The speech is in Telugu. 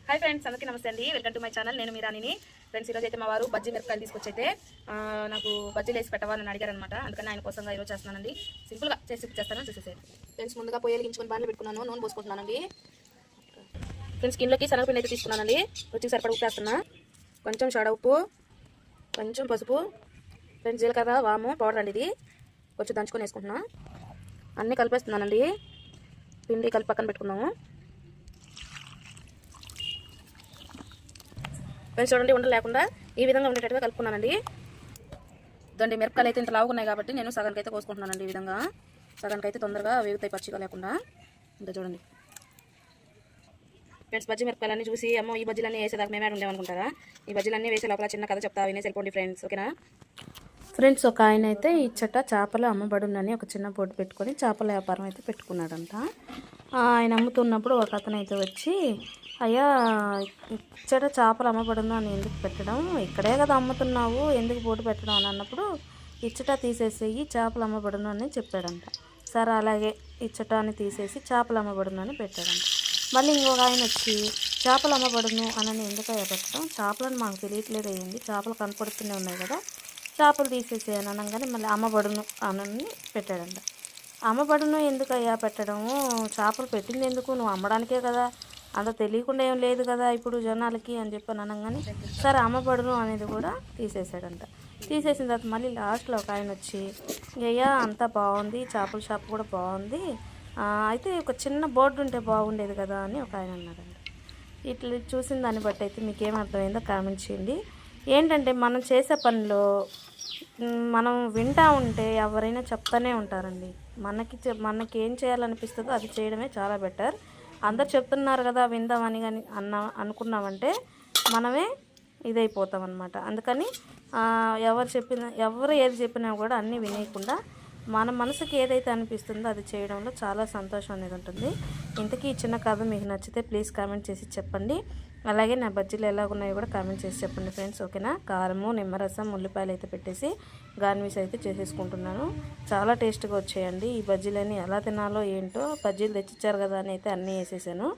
హాయ్ ఫ్రెండ్స్, అందరికీ నమస్తే అండి. Welcome to my channel. నేను మీ రాణిని. ఫ్రెండ్స్, ఈరోజు అయితే మా వారు బజ్జీ మిరపకాయలు తీసుకొచ్చైతే నాకు బజ్జీలు వేసి పెట్టవాలని అడిగారనమాట. అందుకని ఆయన కోసంగా ఈరోజు చేస్తున్నానండి. సింపుల్గా చేసి చేస్తాను, చూసేసేది. ఫ్రెండ్స్, ముందుగా పొయ్యి వెలిగించుకొని బాండ్లు పెట్టుకున్నాను. నూనె పోసుకుంటున్నానండి. ఫ్రెండ్స్, గిన్నెలోకి శనగపిండి అయితే తీసుకున్నానండి. రుచికి సరిపడా ఉప్పు వేస్తున్నా, కొంచెం సోడా ఉప్పు, కొంచెం పసుపు, ఫ్రెండ్స్ జీలకర్ర వాము పౌడర్ అండి. ఇది కొంచెం దంచుకొని వేసుకుంటున్నా. అన్నీ కలిపేస్తున్నానండి. పిండి కలిపి పక్కన పెట్టుకున్నాము. ఫ్రెండ్స్ చూడండి, ఉండలు లేకుండా ఈ విధంగా ఉండేటట్టుగా కలుపుకున్నానండి. ఇదండి, మిరపకాయలు అయితే ఇంత లావుకున్నాయి కాబట్టి నేను సగానికి అయితే కోసుకుంటున్నానండి. ఈ విధంగా సగానికి అయితే తొందరగా వేగుతాయి, పచ్చిగా లేకుండా. ఇంత చూడండి ఫ్రెండ్స్, బజ్జీ మిరపకాయలన్నీ చూసి అమ్మో ఈ బజ్జీలన్నీ వేసేదాకా మేమే ఉండేమనుకుంటారా? ఈ బజ్జీలన్నీ వేసే లోపల చిన్న కథ చెప్తా, వినేసి వెళ్ళిపోండి ఫ్రెండ్స్. ఓకేనా ఫ్రెండ్స్, ఒక ఆయన అయితే ఇచ్చట చేపలు అమ్మబడునని ఒక చిన్న బోర్డు పెట్టుకొని చేపల వ్యాపారం అయితే పెట్టుకున్నాడంట. ఆయన అమ్ముతున్నప్పుడు ఒక అతను అయితే వచ్చి, అయ్యా ఇచ్చట చేపలు అమ్మబడును అని ఎందుకు పెట్టడం, ఇక్కడే కదా అమ్ముతున్నావు, ఎందుకు బోర్డు పెట్టడం అని అన్నప్పుడు, ఇచ్చట తీసేసేయి చేపలు అమ్మబడును అని చెప్పాడంట. సరే అలాగే ఇచ్చట అని తీసేసి చేపలు అమ్మబడును అని పెట్టాడంట. మళ్ళీ ఇంకొక ఆయన వచ్చి, చేపలు అమ్మబడును అని ఎందుకయ్యా పెట్టడం, చేపలను మాకు తెలియట్లేదు అయ్యింది, చేపలు కనపడుతూనే ఉన్నాయి కదా, చేపలు తీసేసేయని అనగానే మళ్ళీ అమ్మబడును అని పెట్టాడంట. అమ్మబడును ఎందుకయ్యా పెట్టడము, చేపలు పెట్టింది ఎందుకు, నువ్వు అమ్మడానికే కదా, అంత తెలియకుండా ఏం లేదు కదా ఇప్పుడు జనాలకి అని చెప్పి అనగానే సరే అమ్మబడును అనేది కూడా తీసేసాడంట. తీసేసిన తర్వాత మళ్ళీ లాస్ట్లో ఒక ఆయన వచ్చి, అయ్యా అంతా బాగుంది, చేపల షాప్ కూడా బాగుంది, అయితే ఒక చిన్న బోర్డు ఉంటే బాగుండేది కదా అని ఒక ఆయన అన్నాడంట. ఇట్లా చూసిన దాన్ని బట్టి అయితే మీకు ఏమర్థమైందో కామెంట్ చేయండి. ఏంటంటే మనం చేసే పనిలో మనం వింటూ ఉంటే ఎవరైనా చెప్తానే ఉంటారండి. మనకి ఏం చేయాలనిపిస్తుందో అది చేయడమే చాలా బెటర్. అందరు చెప్తున్నారు కదా విందామని కానీ అనుకున్నామంటే మనమే ఇదైపోతాం అన్నమాట. అందుకని ఎవరు ఏది చెప్పినా కూడా అన్నీ వినేయకుండా మన మనసుకి ఏదైతే అనిపిస్తుందో అది చేయడంలో చాలా సంతోషం అనేది ఉంటుంది. ఇంతకీ ఈ చిన్న కథ మీకు నచ్చితే ప్లీజ్ కామెంట్ చేసి చెప్పండి. అలాగే నా బజ్జీలు ఎలాగున్నాయో కూడా కామెంట్ చేసి చెప్పండి ఫ్రెండ్స్. ఓకేనా? కారము, నిమ్మరసం, ఉల్లిపాయలు అయితే పెట్టేసి గార్నిష్ అయితే చేసేసుకుంటున్నాను. చాలా టేస్ట్గా వచ్చాయండి ఈ బజ్జీలని. ఎలా తినాలో ఏంటో, బజ్జీలు తెచ్చిచ్చారు కదా అని అయితే అన్నీ వేసేసాను.